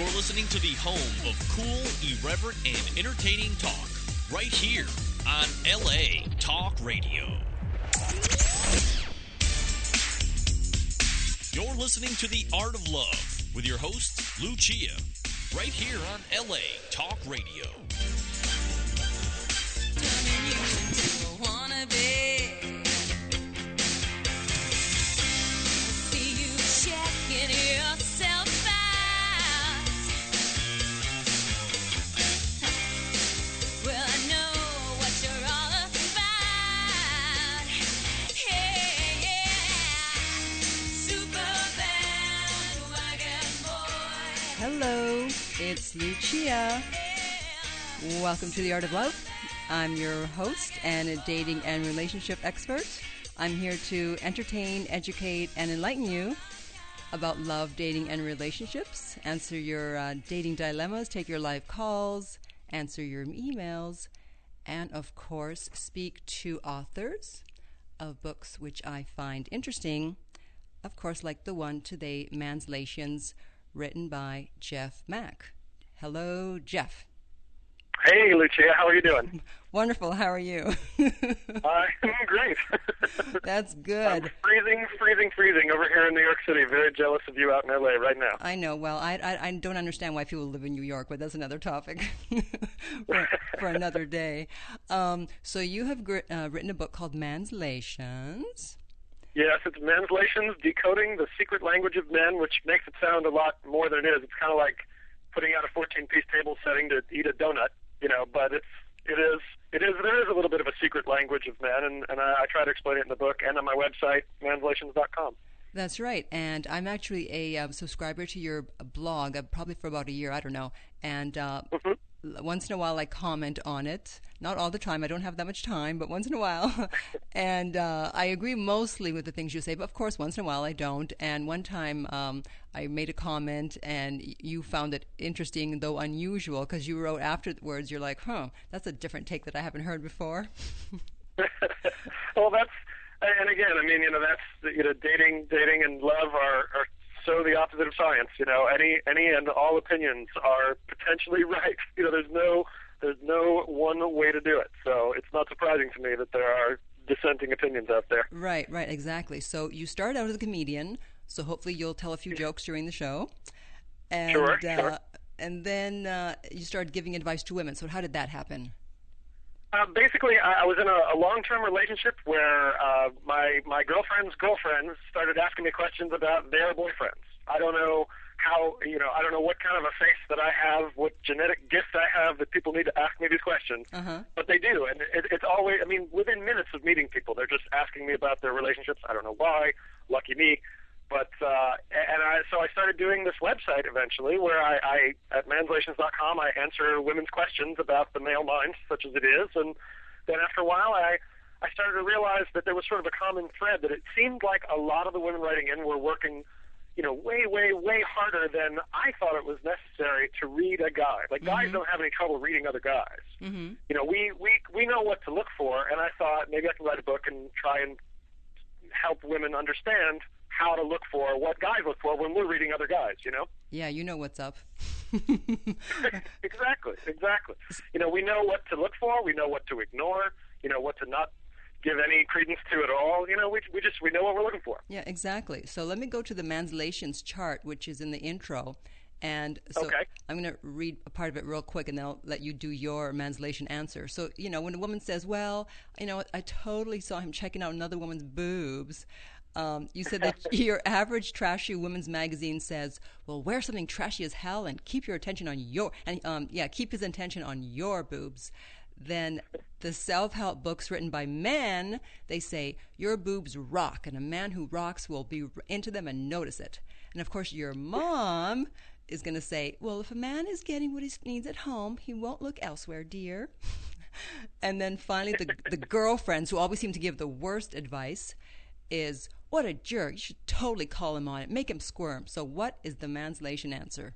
You're listening to the home of cool, irreverent, and entertaining talk, right here on LA Talk Radio. You're listening to The Art of Love with your host, Lucia, right here on LA Talk Radio. Turning you into a wannabe. See you checking yourself out. Well, I know what you're all about. Hey, yeah. Super bandwagon boy. Hello, it's Lucia. Welcome to The Art of Love. I'm your host and a dating and relationship expert. I'm here to entertain, educate, and enlighten you about love, dating, and relationships, answer your dating dilemmas, take your live calls, answer your emails, and, of course, speak to authors of books which I find interesting, of course, like the one today, Manslations, written by Jeff Mack. Hello, Jeff. Hey, Lucia, how are you doing? Wonderful. How are you? I'm great. That's good. I'm freezing over here in New York City. Very jealous of you out in LA right now. I know. Well, I don't understand why people live in New York, but that's another topic for another day. So you have written a book called Manslations. Yes, it's Manslations, Decoding the Secret Language of Men, which makes it sound a lot more than it is. It's kind of like putting out a 14-piece table setting to eat a donut, but there is a little bit of a secret language of men, and I try to explain it in the book and on my website, manslations.com. That's right, and I'm actually a subscriber to your blog, probably for about a year, I don't know, and once in a while I comment on it. Not all the time, I don't have that much time, but once in a while. And I agree mostly with the things you say, but of course once in a while I don't. And one time I made a comment and you found it interesting, though unusual, because you wrote afterwards, you're like, that's a different take that I haven't heard before. Well, and again, that's, dating and love are so the opposite of science. Any and all opinions are potentially right. There's no one way to do it. So it's not surprising to me that there are dissenting opinions out there. Right, exactly. So you started out as a comedian, so hopefully you'll tell a few jokes during the show. And, sure. And then you started giving advice to women. So how did that happen? Basically, I was in a long-term relationship where my girlfriend's girlfriends started asking me questions about their boyfriends. I don't know how, I don't know what kind of a face that I have, what genetic gift I have that people need to ask me these questions. But they do, and it's always, within minutes of meeting people, they're just asking me about their relationships. I don't know why, lucky me. But so I started doing this website eventually where I at manslations.com, I answer women's questions about the male mind, such as it is. And then after a while, I started to realize that there was sort of a common thread, that it seemed like a lot of the women writing in were working, way harder than I thought it was necessary to read a guy. Like, guys don't have any trouble reading other guys. We know what to look for, and I thought maybe I can write a book and try and help women understand how to look for what guys look for when we're reading other guys, Yeah, you know what's up. Exactly. We know what to look for, we know what to ignore, what to not give any credence to at all. We know what we're looking for. Yeah, exactly. So let me go to the Manslations chart, which is in the intro. And so okay. I'm going to read a part of it real quick, and then I'll let you do your Manslation answer. So, when a woman says, well, I totally saw him checking out another woman's boobs, you said that your average trashy women's magazine says, well, wear something trashy as hell and keep your attention on keep his attention on your boobs. Then the self-help books written by men, they say, your boobs rock, and a man who rocks will be into them and notice it. And, of course, your mom is going to say, well, if a man is getting what he needs at home, he won't look elsewhere, dear. And then finally, the girlfriends, who always seem to give the worst advice, is, what a jerk. You should totally call him on it. Make him squirm. So what is the Manslation answer?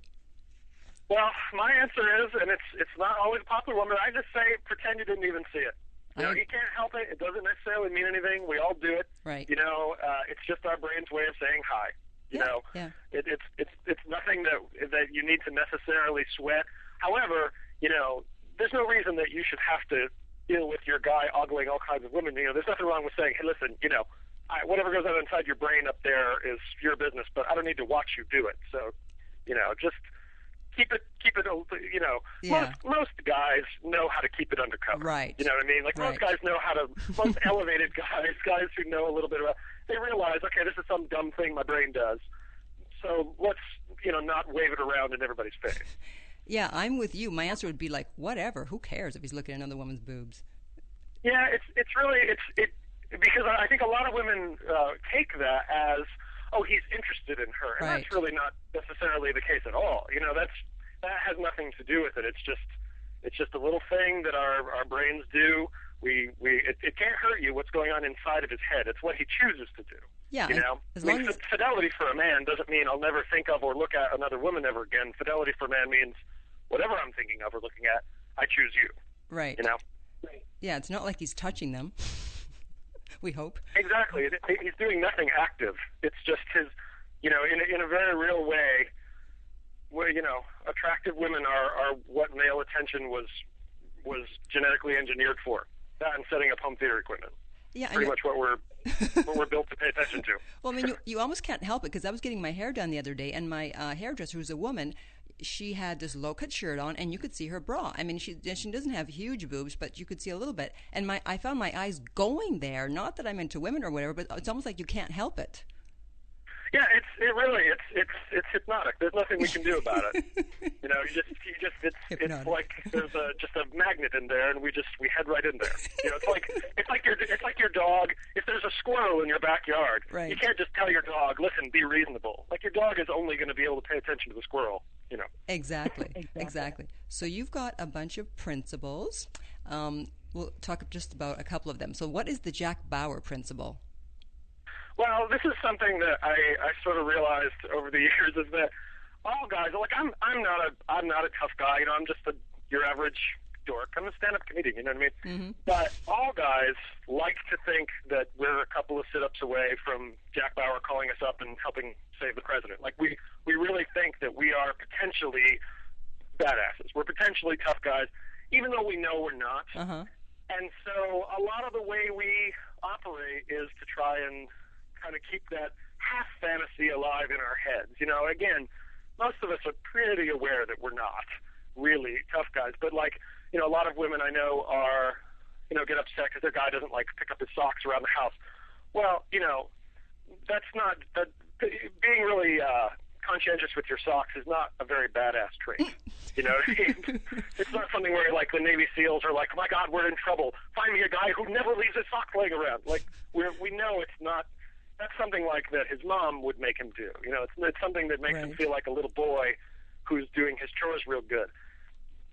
Well, my answer is, and it's not always a popular one, but I just say pretend you didn't even see it. You can't help it. It doesn't necessarily mean anything. We all do it. Right. It's just our brain's way of saying hi. You Yeah, know, yeah. It's nothing that you need to necessarily sweat. However, you know, there's no reason that you should have to deal with your guy ogling all kinds of women. You know, there's nothing wrong with saying, hey, listen, you know, whatever goes on inside your brain up there is your business, but I don't need to watch you do it. So, you know, just keep it, you know, Yeah. most guys know how to keep it undercover. Right. You know what I mean? Like, most Right. guys know how to, most elevated guys who know a little bit about, they realize, okay, this is some dumb thing my brain does. So let's, you know, not wave it around in everybody's face. Yeah, I'm with you. My answer would be like, whatever. Who cares if he's looking at another woman's boobs? Yeah, it's really, because I think a lot of women take that as, oh, he's interested in her. And Right. that's really not necessarily the case at all. You know, that has nothing to do with it. It's just a little thing that our brains do. It can't hurt you what's going on inside of his head. It's what he chooses to do. Yeah, You know? as I mean, long as fidelity for a man doesn't mean I'll never think of or look at another woman ever again. Fidelity for a man means whatever I'm thinking of or looking at, I choose you. right. You know? Yeah, it's not like he's touching them. We hope. Exactly. He's doing nothing active. It's just his, you know, in a very real way, where, you know, attractive women are what male attention was genetically engineered for. That and setting up home theater equipment. Yeah, Pretty much what we're built to pay attention to. Well, I mean, you almost can't help it because I was getting my hair done the other day, and my hairdresser, who's a woman, she had this low-cut shirt on, and you could see her bra. I mean, she doesn't have huge boobs, but you could see a little bit. And I found my eyes going there. Not that I'm into women or whatever, but it's almost like you can't help it. Yeah, it's hypnotic. There's nothing we can do about it. You know, it's Hypnotic. like there's just a magnet in there, and we head right in there. You know, it's like your dog. If there's a squirrel in your backyard, Right. you can't just tell your dog, listen, be reasonable. Like, your dog is only going to be able to pay attention to the squirrel. You know. Exactly. So you've got a bunch of principles. We'll talk just about a couple of them. So what is the Jack Bauer principle? Well, this is something that I sort of realized over the years is that all guys, like, I'm not a tough guy. You know, I'm just your average dork. I'm a stand-up comedian. You know what I mean? Mm-hmm. But all guys like to think that we're a couple of sit-ups away from Jack Bauer calling us up and helping save the president. Like, we really think that we are potentially badasses. We're potentially tough guys, even though we know we're not. Uh-huh. And so a lot of the way we operate is to try and kind of keep that half fantasy alive in our heads. You know, again, most of us are pretty aware that we're not really tough guys. But, like, you know, a lot of women I know are, you know, get upset because their guy doesn't, like, pick up his socks around the house. Well, you know, that's not being really conscientious with your socks is not a very badass trait. You know, it's not something where, like, the Navy SEALs are like, oh my God, we're in trouble. Find me a guy who never leaves his socks laying around. Like, we know it's not. That's something like that his mom would make him do. You know, it's something that makes him Right. feel like a little boy who's doing his chores real good.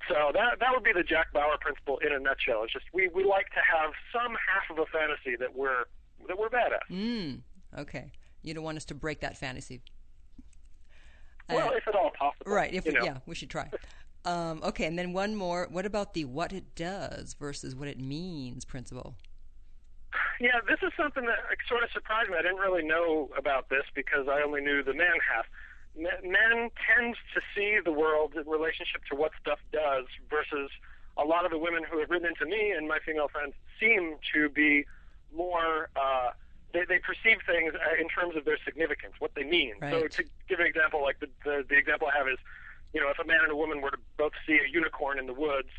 So that would be the Jack Bauer principle in a nutshell. It's just we like to have some half of a fantasy that we're badass. Okay. You don't want us to break that fantasy. Well, if at all possible. Right. you know. Yeah, we should try. Okay, and then one more. What about the what it does versus what it means principle? Yeah, this is something that sort of surprised me. I didn't really know about this because I only knew the man half. Men tend to see the world in relationship to what stuff does versus a lot of the women who have written into me and my female friends seem to be more, they perceive things in terms of their significance, what they mean. Right. So to give an example, like the example I have is, you know, if a man and a woman were to both see a unicorn in the woods,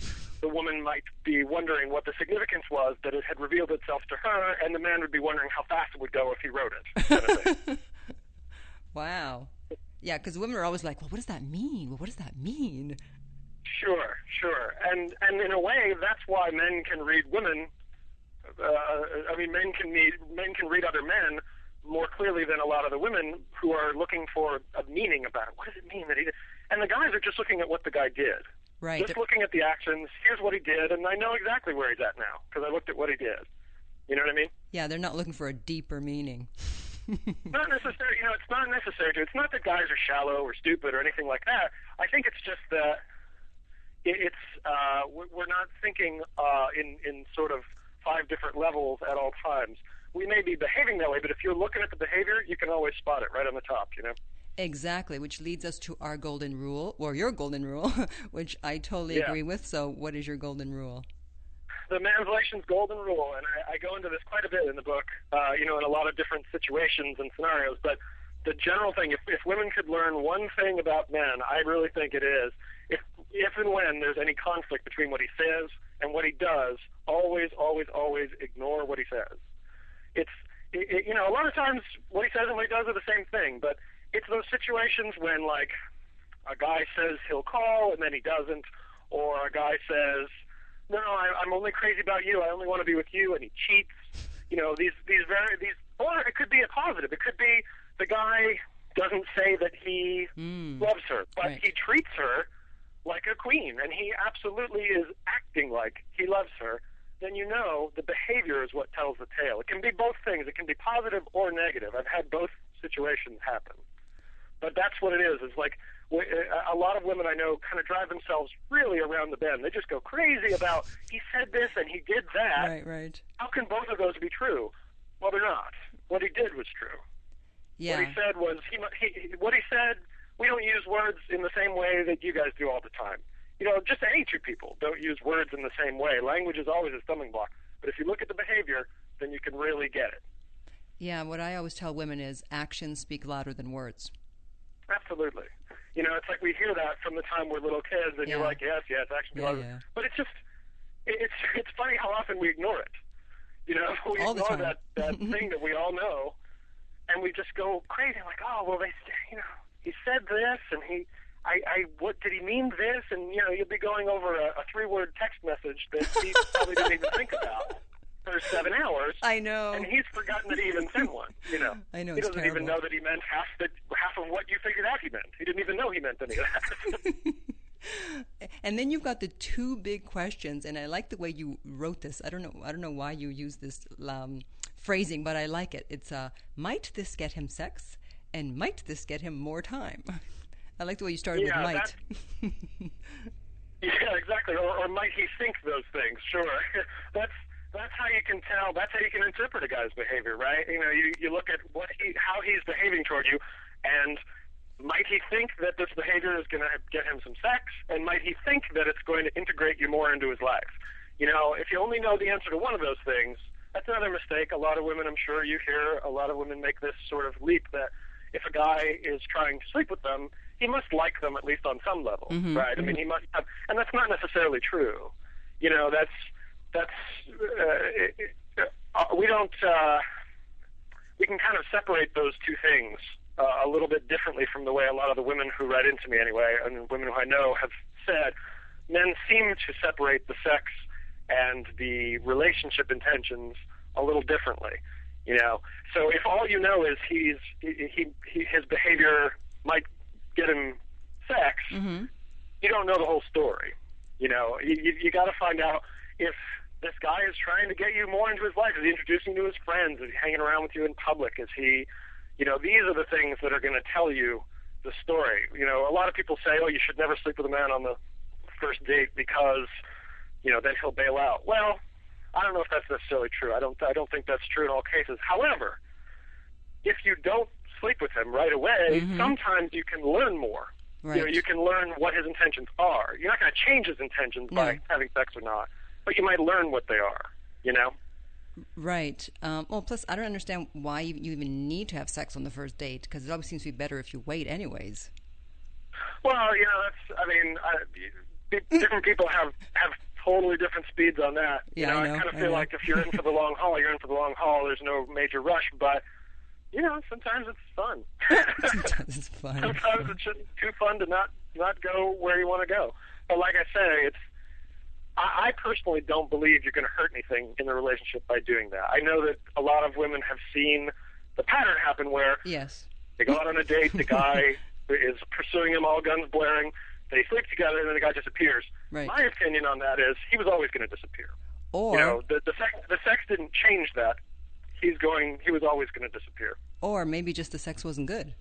the woman might be wondering what the significance was that it had revealed itself to her, and the man would be wondering how fast it would go if he rode it. Kind of thing. Wow. Yeah, because women are always like, well, what does that mean? Well, what does that mean? Sure. And in a way, that's why men can read women. Men can read other men more clearly than a lot of the women who are looking for a meaning about it. What does it mean that he did? And the guys are just looking at what the guy did. Right. Just looking at the actions. Here's what he did, and I know exactly where he's at now because I looked at what he did. You know what I mean? Yeah, they're not looking for a deeper meaning. Not necessary. You know, it's not necessary to. It's not that guys are shallow or stupid or anything like that. I think it's just that we're not thinking in sort of 5 different levels at all times. we may be behaving that way, but if you're looking at the behavior, you can always spot it right on the top, you know? Exactly, which leads us to our golden rule, or your golden rule, which I totally agree with. So what is your golden rule? The Manslations golden rule, and I go into this quite a bit in the book, in a lot of different situations and scenarios, but the general thing, if women could learn one thing about men, I really think it is, if and when there's any conflict between what he says and what he does, always, always, always ignore what he says. A lot of times what he says and what he does are the same thing, but it's those situations when, like, a guy says he'll call and then he doesn't, or a guy says, no, I'm only crazy about you, I only want to be with you, and he cheats. Or it could be a positive. It could be the guy doesn't say that he loves her, but he treats her like a queen, and he absolutely is acting like he loves her. Then you know the behavior is what tells the tale. It can be both things. It can be positive or negative. I've had both situations happen. But that's what it is. It's like a lot of women I know kind of drive themselves really around the bend. They just go crazy about, he said this and he did that. Right. How can both of those be true? Well, they're not. What he did was true. Yeah. What he said was, what he said, we don't use words in the same way that you guys do all the time. Just any two people don't use words in the same way. Language is always a stumbling block. But if you look at the behavior, then you can really get it. Yeah, what I always tell women is actions speak louder than words. Absolutely. It's like we hear that from the time we're little kids, and you're like, yes, action speaks louder. Yeah. But it's funny how often we ignore it. We all the ignore time. that thing that we all know, and we just go crazy, like, oh, well, he said this, and what did he mean this? And, you'll be going over a 3-word text message that he probably didn't even think about for 7 hours. I know. And he's forgotten that he even sent one, I know, He it's doesn't terrible. even know that he meant half of what you figured out he meant. He didn't even know he meant any of that. And then you've got the two big questions, and I like the way you wrote this. I don't know why you use this phrasing, but I like it. It's might this get him sex, and might this get him more time? I like the way you started with might. Yeah, exactly. Or might he think those things? Sure. That's how you can tell. That's how you can interpret a guy's behavior, right? You look at how he's behaving toward you, and might he think that this behavior is going to get him some sex, and might he think that it's going to integrate you more into his life? If you only know the answer to one of those things, that's another mistake. A lot of women, I'm sure you hear, a lot of women make this sort of leap that if a guy is trying to sleep with them, he must like them at least on some level, right? I mean, he must have, and that's not necessarily true. We can kind of separate those two things a little bit differently from the way a lot of the women who write into me anyway, and women who I know have said. Men seem to separate the sex and the relationship intentions a little differently, So if all you know is his behavior might get him sex, you don't know the whole story. You got to find out if this guy is trying to get you more into his life. Is he introducing you to his friends? Is he hanging around with you in public? Is he, these are the things that are going to tell you the story. A lot of people say, oh, you should never sleep with a man on the first date because, then he'll bail out. Well, I don't know if that's necessarily true. I don't think that's true in all cases. However, if you don't sleep with him right away, sometimes you can learn more. Right. You can learn what his intentions are. You're not going to change his intentions by having sex or not, but you might learn what they are, Right. Well, plus, I don't understand why you even need to have sex on the first date, because it always seems to be better if you wait anyways. Well, different people have totally different speeds on that. Yeah, I know, I kind of feel like if you're in for the long haul, you're in for the long haul. There's no major rush, but sometimes it's fun. Sometimes it's fun. Sometimes it's just too fun to not go where you want to go. But like I say, I personally don't believe you're going to hurt anything in the relationship by doing that. I know that a lot of women have seen the pattern happen where they go out on a date, the guy is pursuing him, all guns blaring, they sleep together, and then the guy disappears. Right. My opinion on that is he was always going to disappear. Or the sex didn't change that. He was always going to disappear. Or maybe just the sex wasn't good.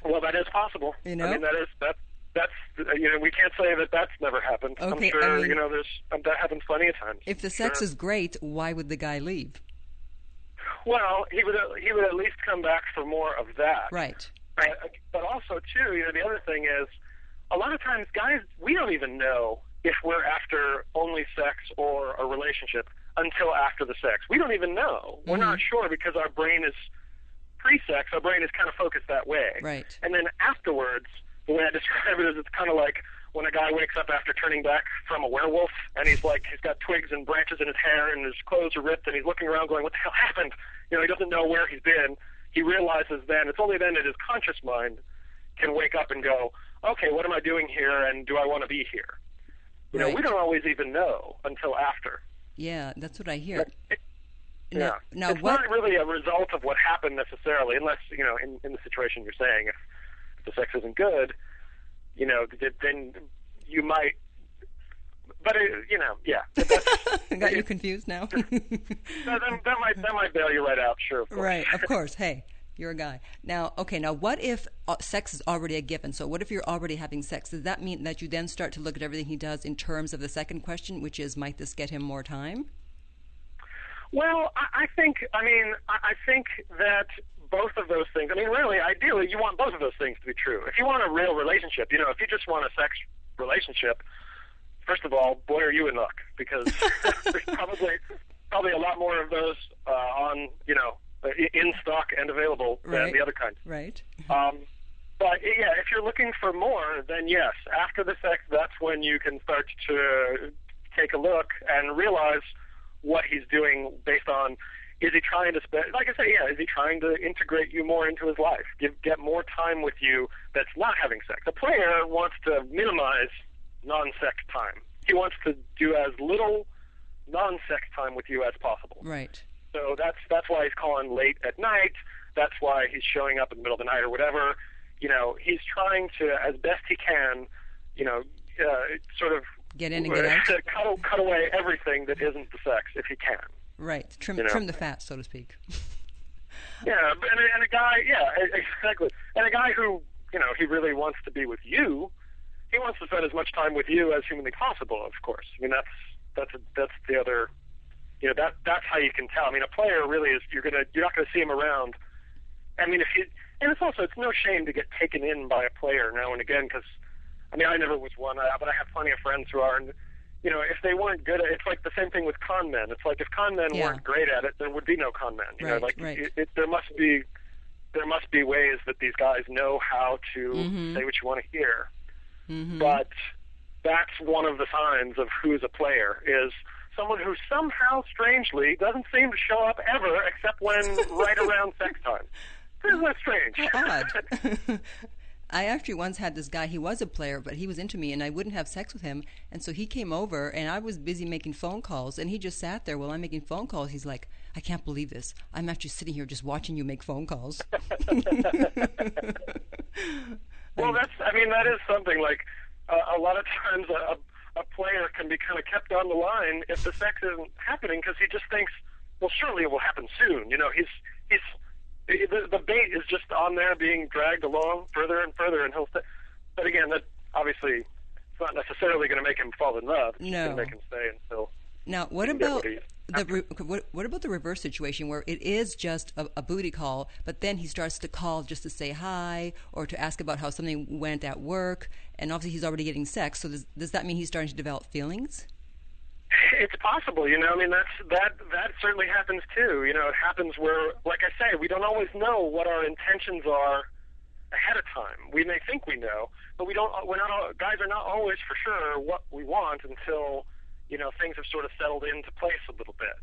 Well, that is possible. I mean, that's we can't say that that's never happened. Okay, I'm sure that happens plenty of times. If the sex is great, why would the guy leave? Well, he would at least come back for more of that. Right. But also, too, the other thing is, a lot of times, guys, we don't even know if we're after only sex or a relationship until after the sex. We don't even know. We're not sure because our brain is pre-sex. Our brain is kind of focused that way. Right. And then afterwards, the way I describe it is, it's kind of like when a guy wakes up after turning back from a werewolf, and he's got twigs and branches in his hair, and his clothes are ripped, and he's looking around going, what the hell happened? He doesn't know where he's been. He realizes then, it's only then that his conscious mind can wake up and go, okay, what am I doing here, and do I want to be here? Right. We don't always even know until after. Yeah, that's what I hear. Now, it's not really a result of what happened necessarily, unless, in the situation you're saying, if the sex isn't good, then you might, but Got you confused now? that might bail you right out, sure, of course. Right, of course. Hey, you're a guy. Now, what if sex is already a given? So what if you're already having sex? Does that mean that you then start to look at everything he does in terms of the second question, which is, might this get him more time? Well, I think that both of those things, really, ideally, you want both of those things to be true. If you want a real relationship, if you just want a sex relationship, first of all, boy, are you in luck, because there's probably a lot more of those on, in stock and available than the other kinds. Right. But, yeah, if you're looking for more, then yes, after the sex, that's when you can start to take a look and realize what he's doing based on, is he trying to spend, like I say, is he trying to integrate you more into his life, get more time with you that's not having sex? A player wants to minimize non-sex time. He wants to do as little non-sex time with you as possible. Right. So that's why he's calling late at night. That's why he's showing up in the middle of the night or whatever. He's trying to, as best he can, sort of get in and get out. Cut away everything that isn't the sex if he can. Right. Trim the fat, so to speak. Yeah, and a guy, exactly. And a guy who, he really wants to be with you. He wants to spend as much time with you as humanly possible, of course. That's the other. That's how you can tell. A player really is. You're not gonna see him around. And it's no shame to get taken in by a player now and again, because I never was one, but I have plenty of friends who are. And, if they weren't good at it, it's like the same thing with con men. It's like if con men weren't great at it, there would be no con men. There must be ways that these guys know how to say what you want to hear. Mm-hmm. But that's one of the signs of who's a player, is someone who somehow, strangely, doesn't seem to show up ever except when right around sex time. Isn't that strange? Odd. I actually once had this guy, he was a player, but he was into me, and I wouldn't have sex with him. And so he came over, and I was busy making phone calls, and he just sat there while I'm making phone calls. He's like, I can't believe this. I'm actually sitting here just watching you make phone calls. Well, that is something. Like, a lot of times a player can be kind of kept on the line if the sex isn't happening, because he just thinks, well, surely it will happen soon. The bait is just on there being dragged along further and further, and but again, that obviously it's not necessarily going to make him fall in love. It's going to make him stay until. Now, what about the reverse situation where it is just a booty call, but then he starts to call just to say hi or to ask about how something went at work, and obviously he's already getting sex. So does that mean he's starting to develop feelings? It's possible, that certainly happens too. It happens where, like I say, we don't always know what our intentions are ahead of time. We may think we know, but guys are not always for sure what we want until, things have sort of settled into place a little bit.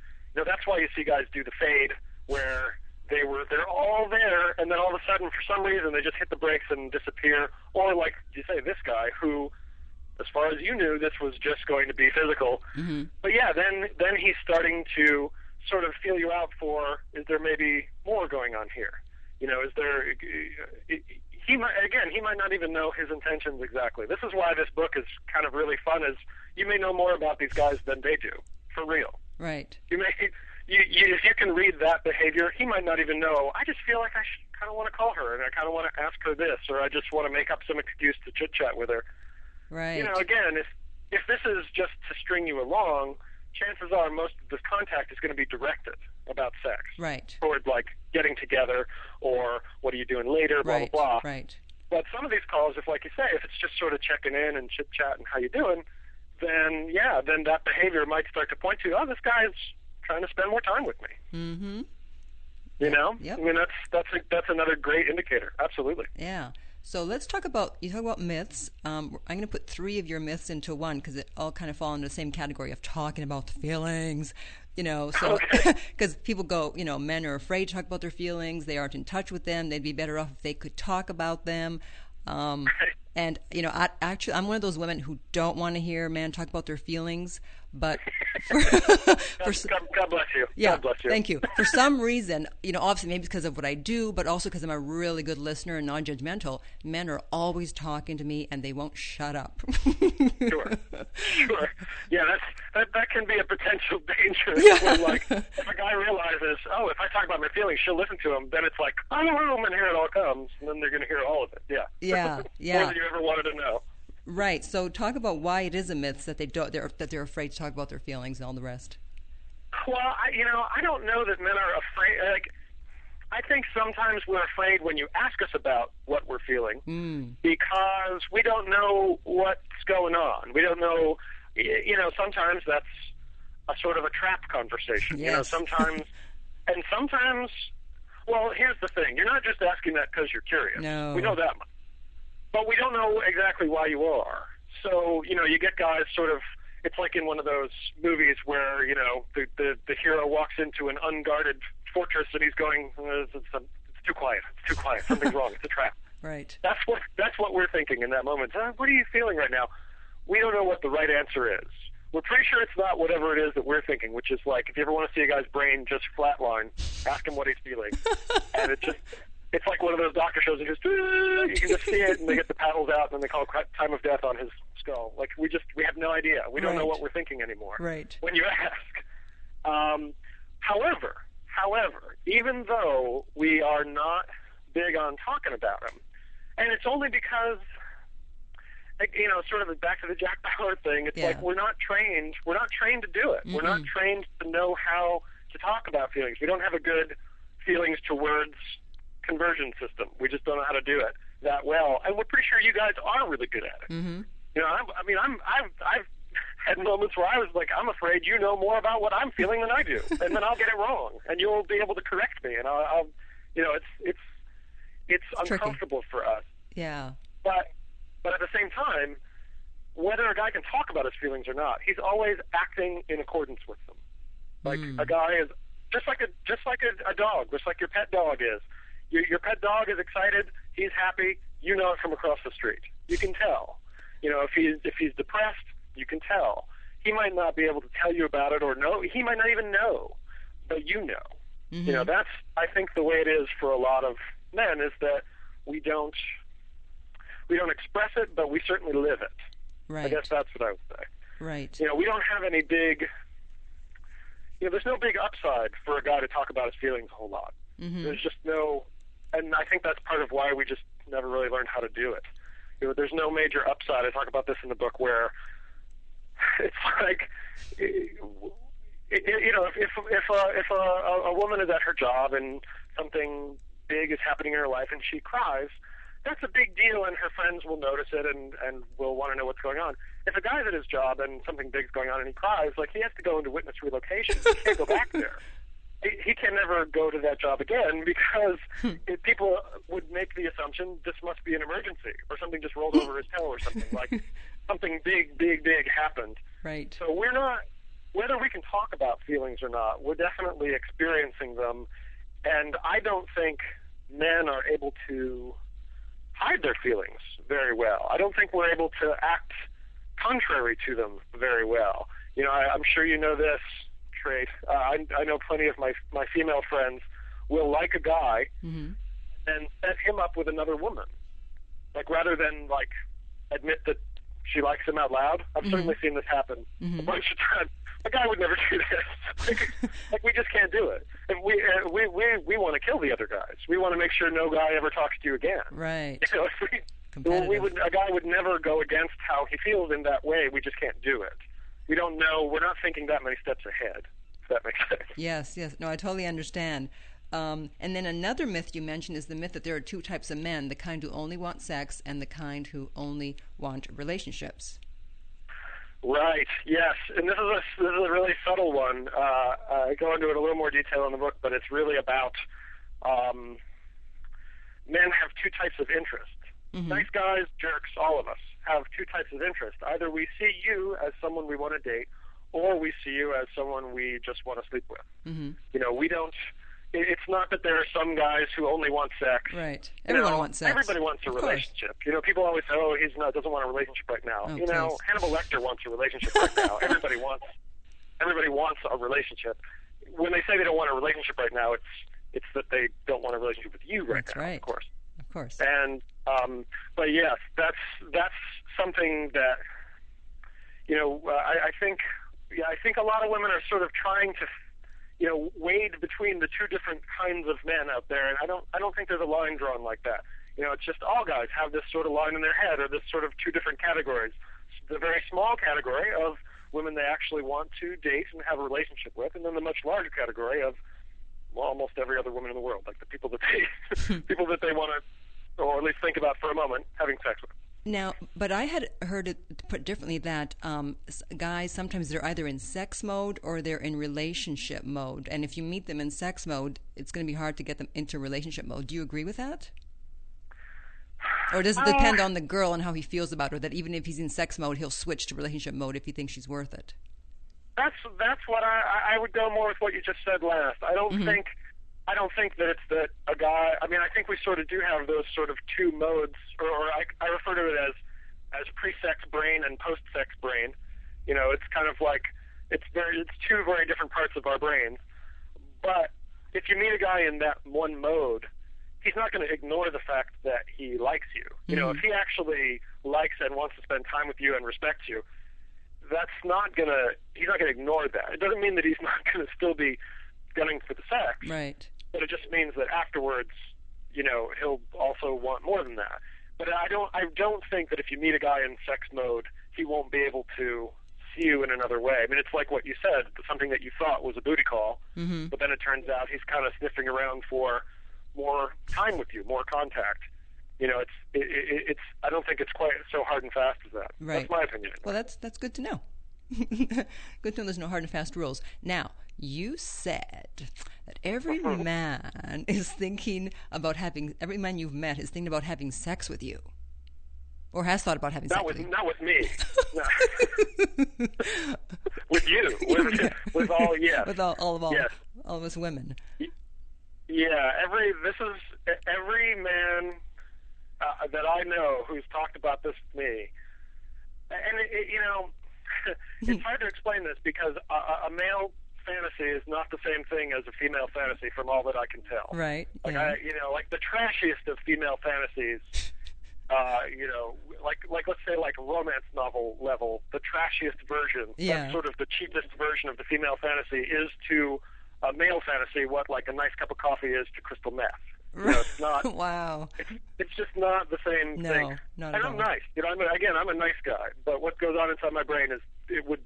That's why you see guys do the fade, where they're all there, and then all of a sudden, for some reason, they just hit the brakes and disappear. Or like you say, this guy who, as far as you knew, this was just going to be physical. Mm-hmm. But yeah, then he's starting to sort of feel you out for, is there maybe more going on here? Is there? He might not even know his intentions exactly. This is why this book is kind of really fun. Is you may know more about these guys than they do, for real. Right. If you can read that behavior, he might not even know. I just feel like I kind of want to call her, and I kind of want to ask her this, or I just want to make up some excuse to chit chat with her. Right. Again, if this is just to string you along, chances are most of this contact is going to be directed. about sex. Right. Toward like getting together or what are you doing later, blah, Right. blah, blah. Right. But some of these calls, if like you say, if it's just sort of checking in and chit-chat and how you doing, then that behavior might start to point to, oh, this guy's trying to spend more time with me. Mm-hmm. You know? Yep. I mean, that's another great indicator. Absolutely. Yeah. So let's talk about, you talk about myths. I'm going to put 3 of your myths into one because it all kind of fall into the same category of talking about the feelings, you know, so because people go, you know, men are afraid to talk about their feelings. They aren't in touch with them. They'd be better off if they could talk about them. And, you know, I'm one of those women who don't want to hear men talk about their feelings, but God bless you. Yeah, God bless you. thank you. For some reason, you know, obviously maybe because of what I do, but also because I'm a really good listener and non-judgmental, men are always talking to me and they won't shut up. Sure. Yeah, that can be a potential danger. Yeah. When, like, if a guy realizes, oh, if I talk about my feelings, she'll listen to him, then it's like, oh, and here it all comes, and then they're going to hear all of it. Yeah. Yeah. More than you ever wanted to know. Right. So talk about why it is a myth that they're afraid to talk about their feelings and all the rest. Well, I don't know that men are afraid. Like, I think sometimes we're afraid when you ask us about what we're feeling because we don't know what's going on. We don't know. You know, sometimes that's a sort of a trap conversation. Yes. You know, sometimes. Well, here's the thing. You're not just asking that because you're curious. No. We know that much. But we don't know exactly why you are. So, you know, you get guys sort of, it's like in one of those movies where, you know, the hero walks into an unguarded fortress and he's going, it's too quiet. Something's wrong. It's a trap. Right. That's what we're thinking in that moment. What are you feeling right now? We don't know what the right answer is. We're pretty sure it's not whatever it is that we're thinking, which is like, if you ever want to see a guy's brain just flatline, ask him what he's feeling. And it's like one of those doctor shows that just, you can just see it, and they get the paddles out, and then they call time of death on his skull. Like, we have no idea. We don't know what we're thinking anymore. Right. When you ask. However, even though we are not big on talking about them, and it's only because, you know, sort of back to the Jack Bauer thing, it's like we're not trained to do it. Mm-hmm. We're not trained to know how to talk about feelings. We don't have a good feelings to words conversion system. We just don't know how to do it that well, and we're pretty sure you guys are really good at it. Mm-hmm. You know, I've had moments where I was like, I'm afraid you know more about what I'm feeling than I do, and then I'll get it wrong, and you'll be able to correct me, and I'll you know, it's uncomfortable for us. Yeah. But at the same time, whether a guy can talk about his feelings or not, he's always acting in accordance with them. Like a guy is just like a dog, just like your pet dog is. Your pet dog is excited. He's happy. You know it from across the street. You can tell. You know, if he's depressed, you can tell. He might not be able to tell you about it or know. He might not even know, but you know. Mm-hmm. You know, that's, I think, the way it is for a lot of men, is that we don't express it, but we certainly live it. Right. I guess that's what I would say. Right. You know, we don't have any big. You know, there's no big upside for a guy to talk about his feelings a whole lot. Mm-hmm. There's just no. And I think that's part of why we just never really learned how to do it. You know, there's no major upside. I talk about this in the book where it's like, you know, if a woman is at her job and something big is happening in her life and she cries, that's a big deal, and her friends will notice it and will want to know what's going on. If a guy's at his job and something big's going on and he cries, like, he has to go into witness relocation. He can't go back there. He can never go to that job again because people would make the assumption this must be an emergency or something just rolled over his toe or something, like something big happened. Right. So we're not, whether we can talk about feelings or not, we're definitely experiencing them, and I don't think men are able to hide their feelings very well. I don't think we're able to act contrary to them very well. You know, I'm sure you know this trait. I know plenty of my female friends will like a guy and set him up with another woman. Like, rather than, like, admit that she likes him out loud. I've certainly seen this happen a bunch of times. A guy would never do this. Like, we just can't do it. And we want to kill the other guys. We want to make sure no guy ever talks to you again. Right. You know, a guy would never go against how he feels in that way. We just can't do it. We don't know. We're not thinking that many steps ahead. that makes sense. Yes, yes. No, I totally understand. And then another myth you mentioned is the myth that there are two types of men, the kind who only want sex and the kind who only want relationships. Right. Yes, and this is a really subtle one. I go into it a little more detail in the book, but it's really about men have two types of interest. Mm-hmm. Nice guys, jerks, all of us have two types of interest. Either we see you as someone we want to date, or we see you as someone we just want to sleep with. Mm-hmm. You know, we don't. It's not that there are some guys who only want sex. Right. Everyone wants sex. Everybody wants a relationship. You know, people always say, "Oh, doesn't want a relationship right now." Oh, you know, please. Hannibal Lecter wants a relationship right now. Everybody wants a relationship. When they say they don't want a relationship right now, it's that they don't want a relationship with you right That's now. right. Of course. Of course. And but yes, that's something that I think a lot of women are sort of trying to wade between the two different kinds of men out there, and I don't think there's a line drawn like that. You know, it's just all guys have this sort of line in their head, or this sort of two different categories. The very small category of women they actually want to date and have a relationship with, and then the much larger category of almost every other woman in the world, like the people that they want to, or at least think about for a moment, having sex with. Now, but I had heard it put differently that guys, sometimes they're either in sex mode or they're in relationship mode. And if you meet them in sex mode, it's going to be hard to get them into relationship mode. Do you agree with that? Or does it depend on the girl and how he feels about her, that even if he's in sex mode, he'll switch to relationship mode if he thinks she's worth it? That's what I would go more with what you just said last. I don't think that it's that a guy. I mean, I think we sort of do have those sort of two modes, or I refer to it as pre-sex brain and post-sex brain. You know, it's kind of like it's two very different parts of our brains. But if you meet a guy in that one mode, he's not going to ignore the fact that he likes you. You know, if he actually likes and wants to spend time with you and respects you, he's not going to ignore that. It doesn't mean that he's not going to still be gunning for the sex. Right. But it just means that afterwards, he'll also want more than that. But I don't think that if you meet a guy in sex mode, he won't be able to see you in another way. I mean, it's like what you said, something that you thought was a booty call, but then it turns out he's kind of sniffing around for more time with you, more contact. You know, it's I don't think it's quite so hard and fast as that. Right. That's my opinion. Well, that's good to know. Good to know there's no hard and fast rules. Now, you said that every man is thinking about every man you've met is thinking about having sex with you. Or has thought about having sex with you. Not with me. No. With you. With all, yes. With all yes. all of us women. Yeah, every man that I know who's talked about this to me, and it's hard to explain this because a male fantasy is not the same thing as a female fantasy, from all that I can tell. Right. Like Yeah. like the trashiest of female fantasies. Like let's say like romance novel level, the trashiest version. Yeah. That's sort of the cheapest version of the female fantasy is to a male fantasy what like a nice cup of coffee is to crystal meth. It's not. Wow. It's just not the same thing. No, not and at I'm all. nice. I'm a nice guy. But what goes on inside my brain is it would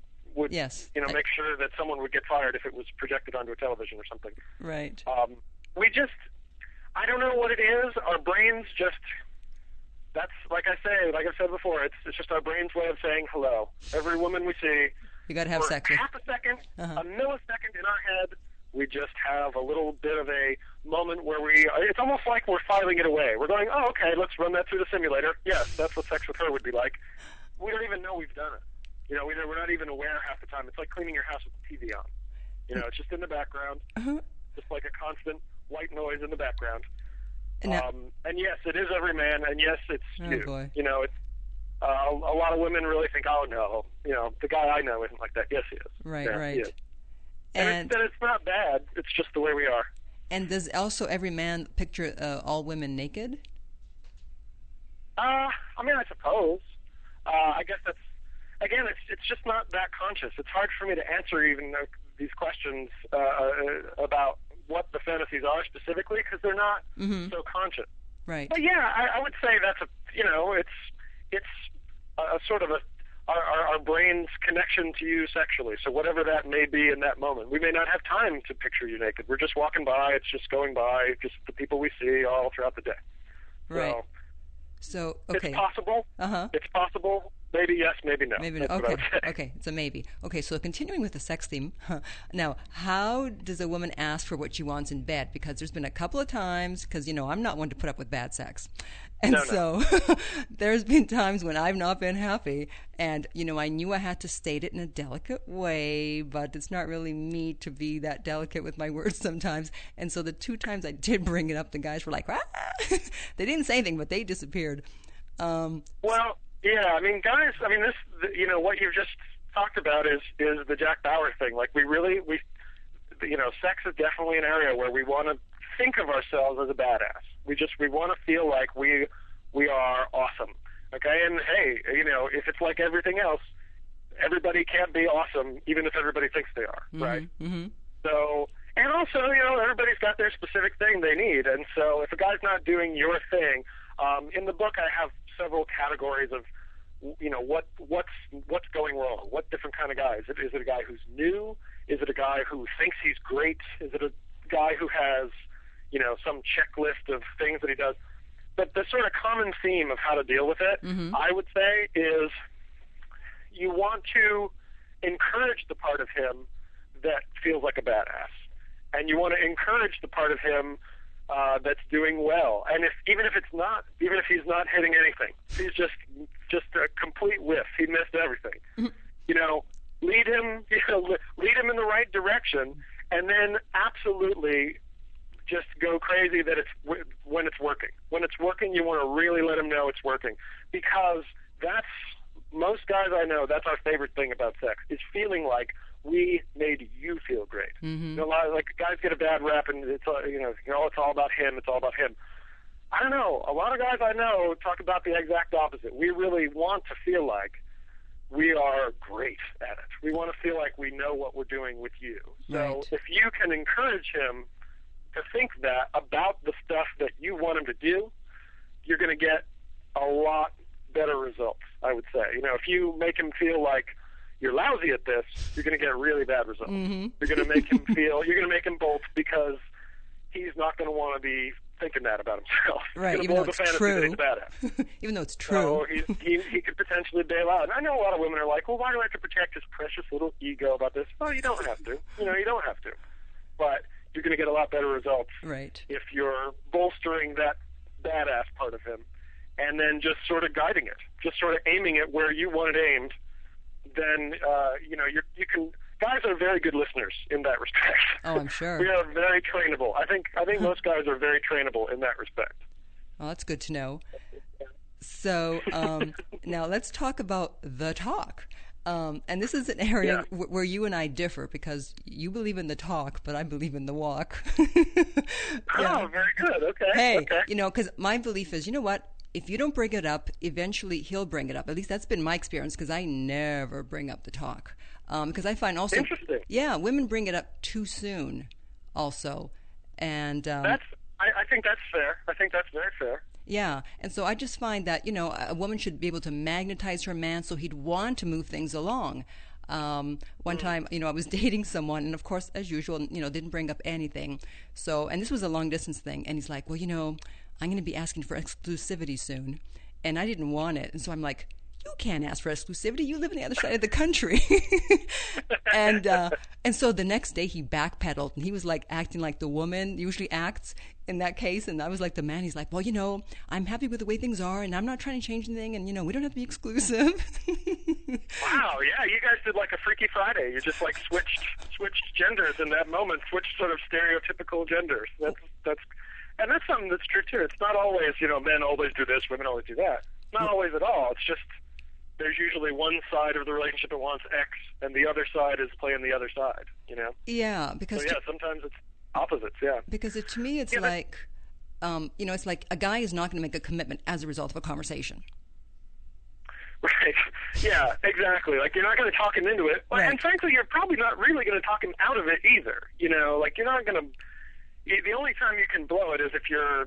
Yes. make sure that someone would get fired if it was projected onto a television or something. Right. I don't know what it is. Our brains just. That's like I've said before. It's just our brain's way of saying hello. Every woman we see. You got to have for sex with. half a second, a millisecond in our head, we just have a little bit of a moment where it's almost like we're filing it away. We're going, oh, okay, let's run that through the simulator. Yes, that's what sex with her would be like. We don't even know we've done it. We're not even aware half the time. It's like cleaning your house with the TV on. It's just in the background, just like a constant white noise in the background. And yes, it is every man, and yes, it's you. Boy. It's a lot of women really think, oh no, the guy I know isn't like that. Yes, he is. Right, yeah, right. He is. And it's not bad. It's just the way we are. And does also every man picture all women naked? I suppose. I guess that's again. It's just not that conscious. It's hard for me to answer even these questions about what the fantasies are specifically because they're not so conscious. Right. But yeah, I would say that's it's a sort of a our brain's connection to you sexually. So whatever that may be in that moment, we may not have time to picture you naked. We're just walking by. It's just going by, just the people we see all throughout the day. Right. So okay. It's possible. Uh-huh. It's possible. Maybe yes, maybe no. Maybe no. That's what I Okay. would say. Okay. It's a maybe. Okay. So continuing with the sex theme, now, how does a woman ask for what she wants in bed? Because there's been a couple of times, because, I'm not one to put up with bad sex. And so there's been times when I've not been happy. And, I knew I had to state it in a delicate way, but it's not really me to be that delicate with my words sometimes. And so the 2 times I did bring it up, the guys were like, ah! They didn't say anything, but they disappeared. Well, yeah, guys, this, what you've just talked about is the Jack Bauer thing. Like, sex is definitely an area where we want to think of ourselves as a badass. We want to feel like we are awesome. Okay, and hey, if it's like everything else, everybody can't be awesome, even if everybody thinks they are, right? Mm-hmm. So, and also, everybody's got their specific thing they need, and so if a guy's not doing your thing, in the book I have several categories of, what's going wrong? What different kind of guy? Is it a guy who's new? Is it a guy who thinks he's great? Is it a guy who has, some checklist of things that he does? But the sort of common theme of how to deal with it, I would say, is you want to encourage the part of him that feels like a badass, and you want to encourage the part of him that's doing well. And even if he's not hitting anything, he's just a complete whiff. He missed everything. Lead him in the right direction, and then absolutely just go crazy that when it's working. When it's working, you want to really let him know it's working, because most guys I know, that's our favorite thing about sex, is feeling like we made you feel great. Mm-hmm. A lot of, guys get a bad rap, and it's it's all about him. It's all about him. I don't know. A lot of guys I know talk about the exact opposite. We really want to feel like we are great at it. We want to feel like we know what we're doing with you. So Right. if you can encourage him to think that about the stuff that you want him to do, you're going to get a lot better results, I would say. If you make him feel like you're lousy at this, you're going to get really bad results. Mm-hmm. You're going to make him bolt, because he's not going to want to be thinking that about himself. Right, He's even going though to it's blow the fantasy true. that he's bad at. Even though it's true. So he could potentially bail out. And I know a lot of women are like, well, why do I have to protect his precious little ego about this? Well, you don't have to. You don't have to. But you're going to get a lot better results Right. if you're bolstering that badass part of him, and then just sort of guiding it, just sort of aiming it where you want it aimed. Then you can. Guys are very good listeners in that respect. Oh, I'm sure. We are very trainable. I think most guys are very trainable in that respect. Well, that's good to know. So now let's talk about the talk. And this is an area where you and I differ, because you believe in the talk, but I believe in the walk. Oh, very good. Okay. Hey, okay. because my belief is, what? If you don't bring it up, eventually he'll bring it up. At least that's been my experience, because I never bring up the talk. Because I find also, Interesting. Yeah, women bring it up too soon, also, and I think that's fair. I think that's very fair. Yeah, and so I just find that a woman should be able to magnetize her man so he'd want to move things along. One time, I was dating someone, and of course, as usual, didn't bring up anything. So, and this was a long distance thing, and he's like, well, I'm going to be asking for exclusivity soon, and I didn't want it, and so I'm like, you can't ask for exclusivity. You live on the other side of the country. And so the next day he backpedaled, and he was like acting like the woman usually acts in that case. And I was like the man. He's like, well, I'm happy with the way things are, and I'm not trying to change anything, and, we don't have to be exclusive. Wow, yeah, you guys did like a Freaky Friday. You just like switched genders in that moment, switched sort of stereotypical genders. That's something that's true too. It's not always, men always do this, women always do that. Not always at all. It's just there's usually one side of the relationship that wants X, and the other side is playing the other side. Yeah, because so, sometimes it's opposites. Yeah, because to me it's like, it's like a guy is not going to make a commitment as a result of a conversation. Right. Yeah, exactly. Like, you're not going to talk him into it. Right. And frankly, you're probably not really going to talk him out of it either. Like, you're not going to... The only time you can blow it is if you're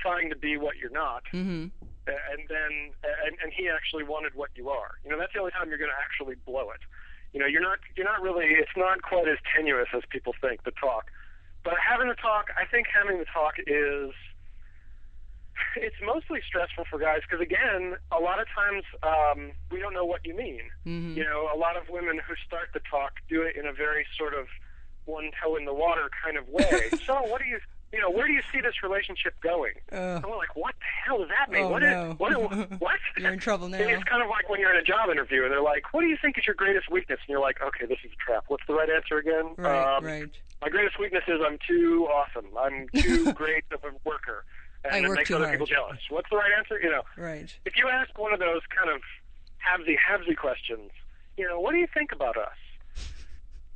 trying to be what you're not. Mm-hmm. and he actually wanted what you are. That's the only time you're going to actually blow it. You're not really. It's not quite as tenuous as people think, the talk. But having the talk, I think having the talk is. It's mostly stressful for guys because, again, a lot of times we don't know what you mean. Mm-hmm. A lot of women who start the talk do it in a very sort of one toe in the water kind of way. So, where do you see this relationship going? And we're like, what the hell does that mean? Oh, What? You're in trouble now. It's kind of like when you're in a job interview and they're like, what do you think is your greatest weakness? And you're like, okay, this is a trap. What's the right answer again? Right. My greatest weakness is I'm too awesome. I'm too great of a worker. And it makes other people jealous. What's the right answer? Right. If you ask one of those kind of havesy questions, what do you think about us?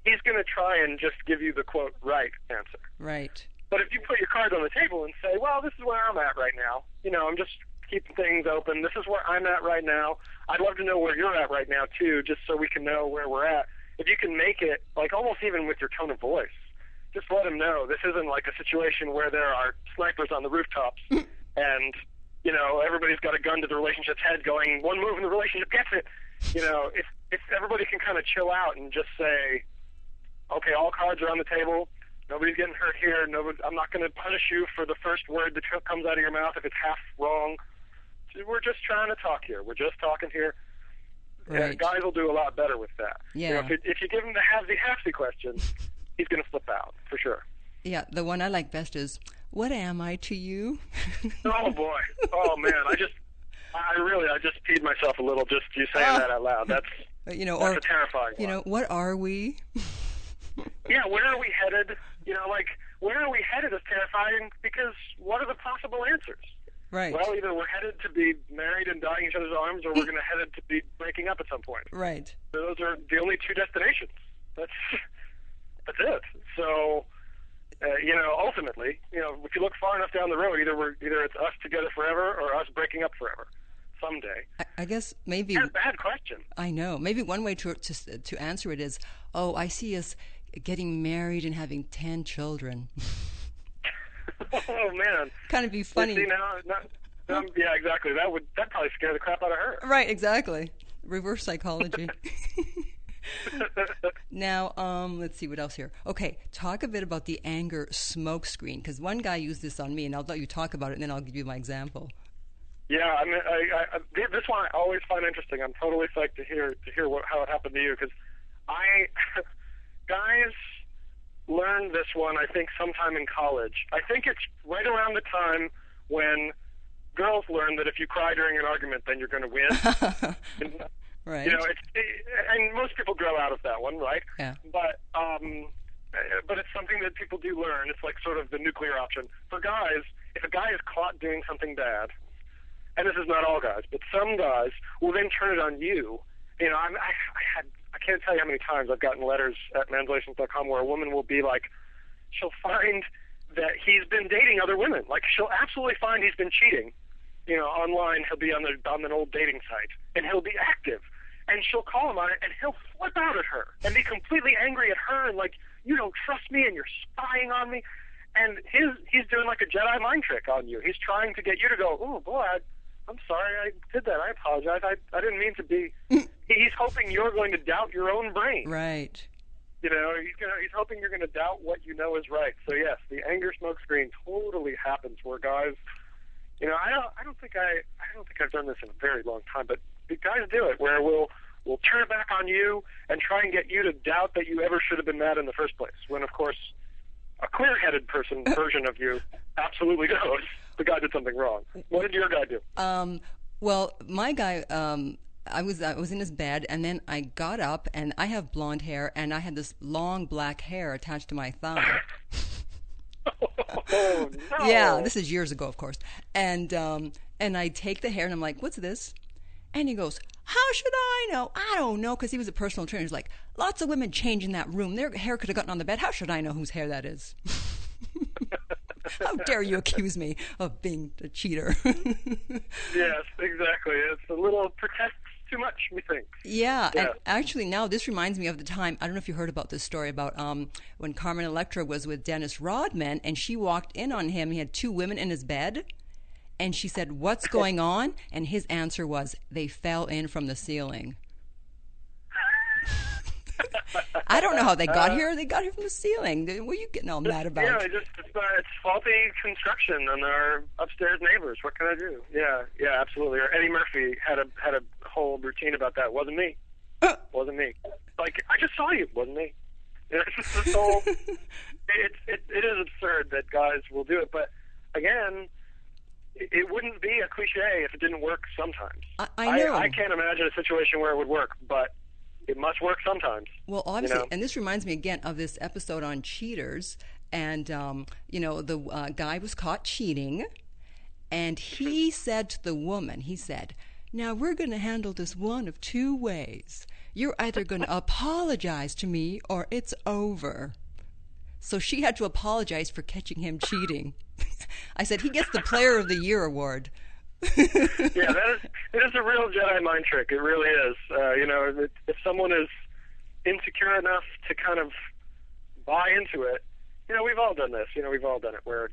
He's going to try and just give you the, quote, right answer. Right. But if you put your cards on the table and say, well, this is where I'm at right now. I'm just keeping things open. This is where I'm at right now. I'd love to know where you're at right now, too, just so we can know where we're at. If you can make it, like almost even with your tone of voice, just let him know this isn't like a situation where there are snipers on the rooftops and, everybody's got a gun to the relationship's head going, one move and the relationship gets it. If everybody can kind of chill out and just say, okay, all cards are on the table. Nobody's getting hurt here. I'm not going to punish you for the first word that comes out of your mouth if it's half wrong. We're just trying to talk here. We're just talking here. Right. Guys will do a lot better with that. Yeah. If you give him the halfsy questions, he's going to flip out for sure. Yeah, the one I like best is, what am I to you? Oh boy! Oh man! I just peed myself a little just you saying that out loud. That's a terrifying one. What are we? Yeah, where are we headed? Where are we headed is terrifying because what are the possible answers? Right. Well, either we're headed to be married and dying in each other's arms, or we're going to headed to be breaking up at some point. Right. So those are the only two destinations. That's it. So, ultimately, if you look far enough down the road, either it's us together forever or us breaking up forever someday. I guess maybe. That's a bad question. I know. Maybe one way to answer it is, I see us getting married and having 10 children. Oh man! Kind of be funny. See, yeah, exactly. That'd probably scare the crap out of her. Right, exactly. Reverse psychology. Now, let's see what else here. Okay, talk a bit about the anger smoke screen, because one guy used this on me, and I'll let you talk about it, and then I'll give you my example. Yeah, I mean, this one I always find interesting. I'm totally psyched to hear how it happened to you, because guys learned this one, I think, sometime in college. I think it's right around the time when girls learn that if you cry during an argument, then you're going to win. Right. And most people grow out of that one, right? Yeah. But it's something that people do learn. It's like sort of the nuclear option. For guys, if a guy is caught doing something bad, and this is not all guys, but some guys will then turn it on you. I can't tell you how many times I've gotten letters at manslations.com where a woman will be like, she'll find that he's been dating other women. Like, she'll absolutely find he's been cheating. Online, he'll be on an old dating site, and he'll be active. And she'll call him on it, and he'll flip out at her and be completely angry at her and like, you don't trust me and you're spying on me. And he's doing like a Jedi mind trick on you. He's trying to get you to go, oh, boy, I'm sorry I did that. I apologize. I didn't mean to be. He's hoping you're going to doubt your own brain. Right. He's hoping you're going to doubt what you know is right. So, yes, the anger smoke screen totally happens where guys, I don't think I've done this in a very long time, but the guys do it where we'll turn it back on you and try and get you to doubt that you ever should have been mad in the first place. When, of course, a clear-headed version of you absolutely knows the guy did something wrong. What did your guy do? Well, my guy, I was in his bed, and then I got up, and I have blonde hair, and I had this long black hair attached to my thumb. Oh, no. Yeah, this is years ago, of course. And I take the hair, and I'm like, what's this? And he goes, how should I know? I don't know, because he was a personal trainer. He's like, lots of women change in that room. Their hair could have gotten on the bed. How should I know whose hair that is? How dare you accuse me of being a cheater? Yes, exactly. It's a little protects too much, methinks. Yeah, and actually now this reminds me of the time, I don't know if you heard about this story about when Carmen Electra was with Dennis Rodman, and she walked in on him. He had two women in his bed, And she said, "What's going on?" And his answer was, "They fell in from the ceiling." I don't know how they got here. They got here from the ceiling. What are you getting all mad about? Yeah, it's faulty construction on our upstairs neighbors. What can I do? Yeah, absolutely. Or Eddie Murphy had a whole routine about that. Wasn't me. Wasn't me. Like, I just saw you. Wasn't me. You know, it's just this whole. It is absurd that guys will do it, but again, it wouldn't be a cliche if it didn't work sometimes. I know. I can't imagine a situation where it would work, but it must work sometimes. Well, obviously, you know? And this reminds me again of this episode on cheaters, and the guy was caught cheating, and he said to the woman, he said, "Now we're going to handle this one of two ways. You're either going to apologize to me or it's over." So she had to apologize for catching him cheating. I said, he gets the Player of the Year award. Yeah, it is a real Jedi mind trick. It really is. If someone is insecure enough to kind of buy into it, we've all done this. We've all done it, where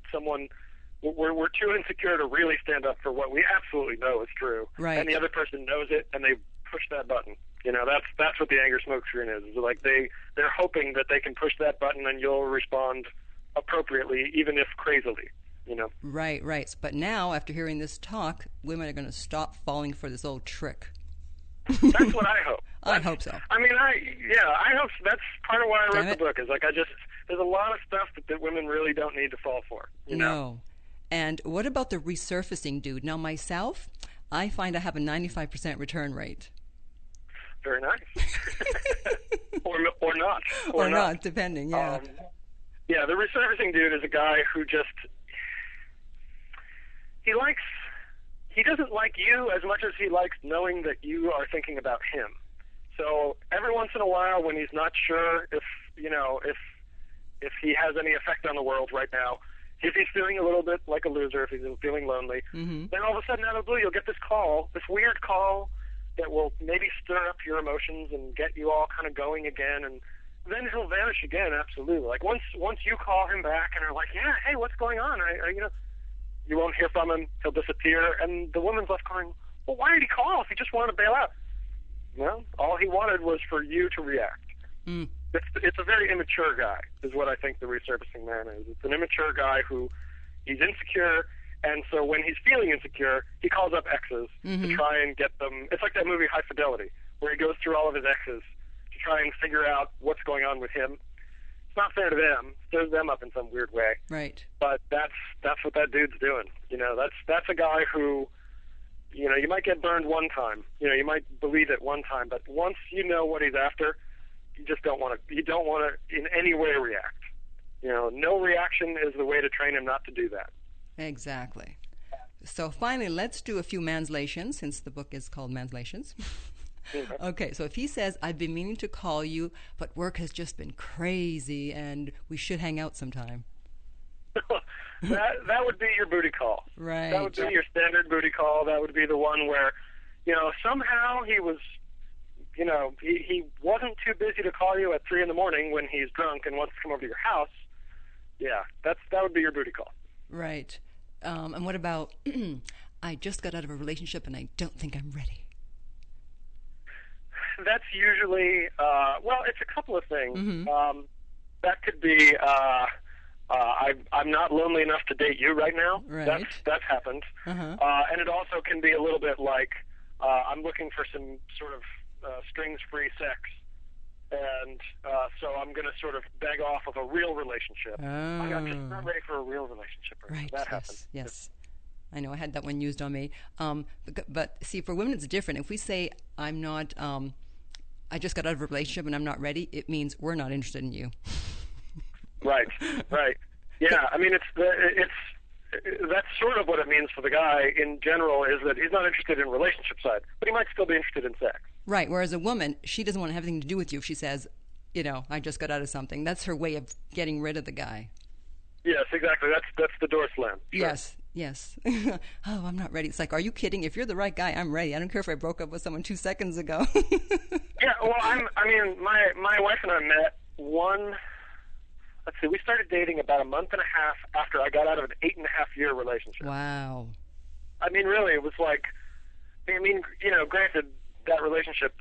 we're too insecure to really stand up for what we absolutely know is true, right? And the other person knows it, and they push that button. That's what the anger smoke screen is. It's like they're hoping that they can push that button and you'll respond appropriately, even if crazily. Right. But now, after hearing this talk, women are going to stop falling for this old trick. That's what I hope. I hope so. I mean, I hope so. That's part of why I wrote the book. Is like there's a lot of stuff that women really don't need to fall for. You know? No. And what about the resurfacing dude? Now, myself, I find I have a 95% return rate. Very nice. or not. Or not, depending, yeah. The resurfacing dude is a guy who just... He doesn't like you as much as he likes knowing that you are thinking about him. So every once in a while, when he's not sure if he has any effect on the world right now, if he's feeling a little bit like a loser, if he's feeling lonely, then all of a sudden out of the blue, you'll get this weird call that will maybe stir up your emotions and get you all kind of going again, and then he'll vanish again. Absolutely. Like once you call him back and are like, yeah, hey, what's going on? You won't hear from him. He'll disappear, and the woman's left going, well, why did he call if he just wanted to bail out? Well, all he wanted was for you to react. It's a very immature guy, is what I think the resurfacing man is. It's an immature guy who he's insecure, and so when he's feeling insecure, he calls up exes to try and get them. It's like that movie High Fidelity, where he goes through all of his exes to try and figure out what's going on with him. It's not fair to them. It stirs them up in some weird way. Right. But that's what that dude's doing. That's a guy who, you might get burned one time. You might believe it one time, but once you know what he's after, you don't want to in any way react. No reaction is the way to train him not to do that. Exactly. So finally, let's do a few manslations, since the book is called Manslations. Okay, so if he says, I've been meaning to call you, but work has just been crazy and we should hang out sometime. that would be your booty call. Right. That would be your standard booty call. That would be the one where, somehow he was, he wasn't too busy to call you at 3 a.m. when he's drunk and wants to come over to your house. Yeah, that would be your booty call. Right. And what about, I just got out of a relationship and I don't think I'm ready? That's usually, it's a couple of things. That could be, I'm not lonely enough to date you right now. Right. That's happened. And it also can be a little bit like, I'm looking for some sort of strings-free sex. And so I'm going to sort of beg off of a real relationship. I'm just not ready for a real relationship. Right. That happens. Yes. I know I had that one used on me. But see, for women, it's different. If we say, I'm not, I just got out of a relationship and I'm not ready, it means we're not interested in you. Right. Yeah, I mean, that's sort of what it means for the guy in general, is that he's not interested in relationship side, but he might still be interested in sex. Right, whereas a woman, she doesn't want to have anything to do with you if she says, I just got out of something. That's her way of getting rid of the guy. Yes, exactly. That's the door slam. Sure. Yes. Oh, I'm not ready. It's like, are you kidding? If you're the right guy, I'm ready. I don't care if I broke up with someone 2 seconds ago. Yeah, well, my wife and I met we started dating about a month and a half after I got out of an 8.5-year relationship. Wow. I mean, really, it was like, I mean, granted, that relationship,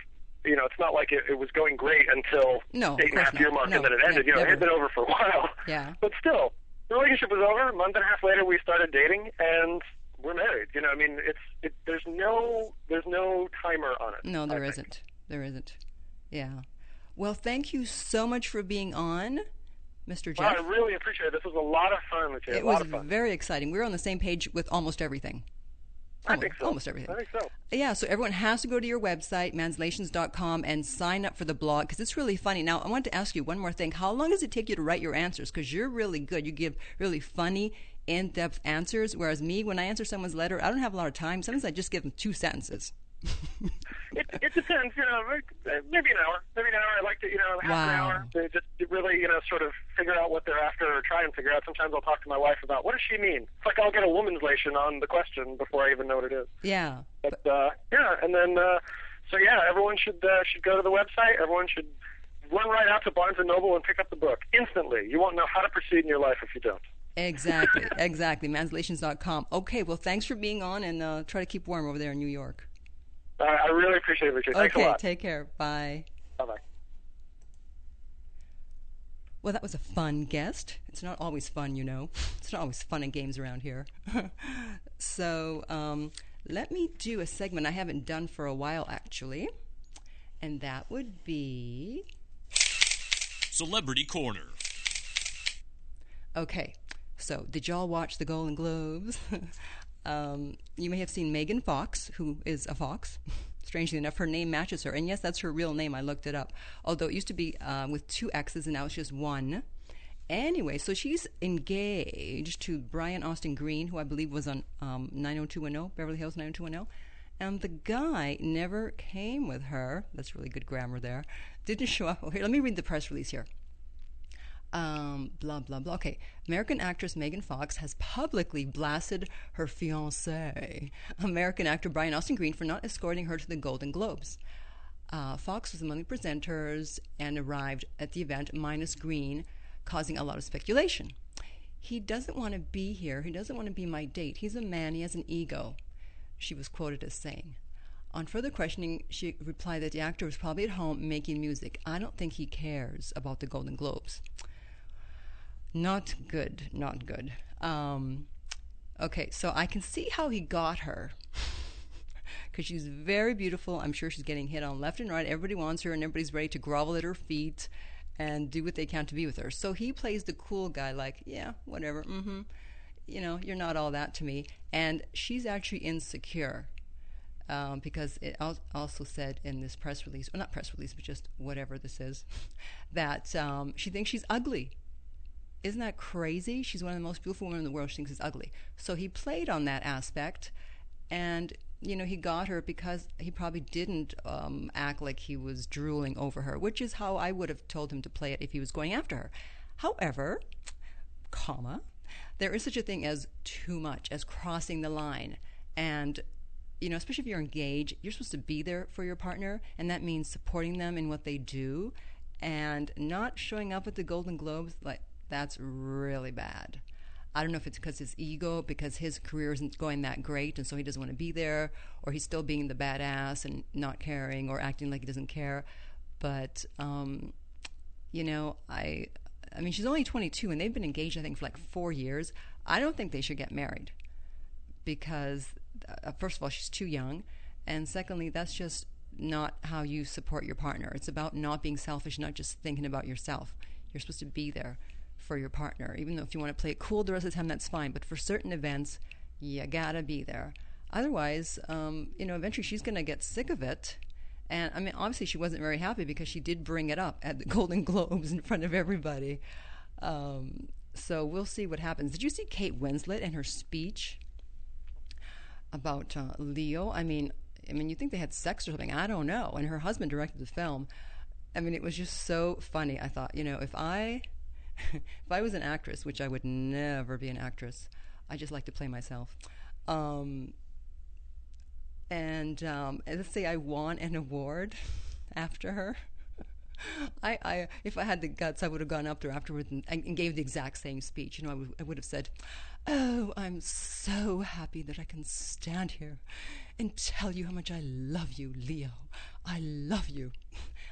it's not like it was going great until No, 8.5 year mark, and then it ended. It never. had been over for a while. Yeah. But still, the relationship was over. A month and a half later, we started dating, and we're married. I mean, there's no timer on it. No, there isn't. There isn't. Yeah. Well, thank you so much for being on, Mr. Jeff. Well, I really appreciate it. This was a lot of fun with you. It was very exciting. We were on the same page with almost everything. I think so. Almost everything. I think so. Yeah, so everyone has to go to your website, manslations.com, and sign up for the blog because it's really funny. Now, I wanted to ask you one more thing. How long does it take you to write your answers? Because you're really good. You give really funny, in-depth answers, whereas me, when I answer someone's letter, I don't have a lot of time. Sometimes I just give them 2 sentences. It depends, maybe an hour. I like to, half an hour to just really, sort of figure out what they're after or try and figure out. Sometimes I'll talk to my wife about what does she mean. It's like I'll get a womanslation on the question before I even know what it is. Yeah. But and then, everyone should go to the website. Everyone should run right out to Barnes & Noble and pick up the book instantly. You won't know how to proceed in your life if you don't. Exactly. Manslations.com. Okay, well, thanks for being on, and try to keep warm over there in New York. I really appreciate it, Lucia. Thanks a lot. Okay, take care. Bye. Bye-bye. Well, that was a fun guest. It's not always fun, It's not always fun and games around here. So let me do a segment I haven't done for a while, actually. And that would be... Celebrity Corner. Okay, so did y'all watch the Golden Globes? You may have seen Megan Fox, who is a fox. Strangely enough, her name matches her. And yes, that's her real name. I looked it up. Although it used to be with 2 X's, and now it's just 1. Anyway, so she's engaged to Brian Austin Green, who I believe was on 90210, Beverly Hills 90210. And the guy never came with her. That's really good grammar there. Didn't show up. Oh, here, let me read the press release here. Blah, blah, blah. Okay. American actress Megan Fox has publicly blasted her fiancé, American actor Brian Austin Green, for not escorting her to the Golden Globes. Fox was among the presenters and arrived at the event minus Green, causing a lot of speculation. He doesn't want to be here. He doesn't want to be my date. He's a man. He has an ego, she was quoted as saying. On further questioning, she replied that the actor was probably at home making music. I don't think he cares about the Golden Globes. Not good, not good. Okay, so I can see how he got her. Because she's very beautiful. I'm sure she's getting hit on left and right. Everybody wants her, and everybody's ready to grovel at her feet and do what they can to be with her. So he plays the cool guy, like, yeah, whatever, you're not all that to me. And she's actually insecure. Because it also said in this press release, or not press release, but just whatever this is, that she thinks she's ugly. Isn't that crazy? She's one of the most beautiful women in the world. She thinks she's ugly. So he played on that aspect, and, he got her because he probably didn't act like he was drooling over her, which is how I would have told him to play it if he was going after her. However, there is such a thing as too much, as crossing the line. And especially if you're engaged, you're supposed to be there for your partner, and that means supporting them in what they do, and not showing up at the Golden Globes. Like, that's really bad. I don't know if it's because his ego, because his career isn't going that great, and so he doesn't want to be there, or he's still being the badass and not caring or acting like he doesn't care. But, I mean, she's only 22, and they've been engaged, I think, for like 4 years. I don't think they should get married because... first of all, she's too young, and secondly, that's just not how you support your partner. It's about not being selfish, not just thinking about yourself. You're supposed to be there for your partner. Even though if you want to play it cool the rest of the time, that's fine, but for certain events, you gotta be there. Otherwise, eventually she's gonna get sick of it. And I mean, obviously she wasn't very happy because she did bring it up at the Golden Globes in front of everybody. So we'll see what happens. Did you see Kate Winslet and her speech about Leo? I mean, you think they had sex or something? I don't know. And her husband directed the film. I mean, it was just so funny. I thought, if I was an actress, which I would never be an actress, I just like to play myself. And let's say I won an award after her. If I had the guts, I would have gone up there afterwards and gave the exact same speech. I would have said, Oh, I'm so happy that I can stand here and tell you how much I love you, Leo. I love you.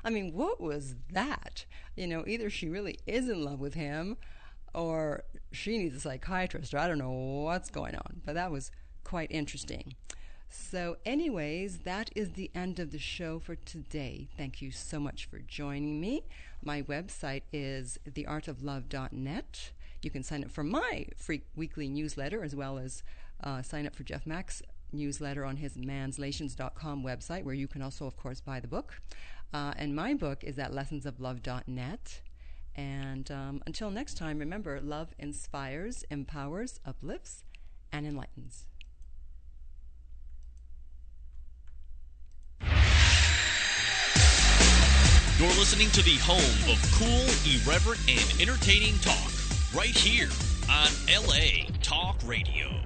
I mean, what was that? Either she really is in love with him or she needs a psychiatrist, or I don't know what's going on. But that was quite interesting. So anyways, that is the end of the show for today. Thank you so much for joining me. My website is theartoflove.net. You can sign up for my free weekly newsletter as well as sign up for Jeff Mack's newsletter on his manslations.com website, where you can also, of course, buy the book. And my book is at lessonsoflove.net. And until next time, remember, love inspires, empowers, uplifts, and enlightens. You're listening to the home of cool, irreverent, and entertaining talk right here on LA Talk Radio.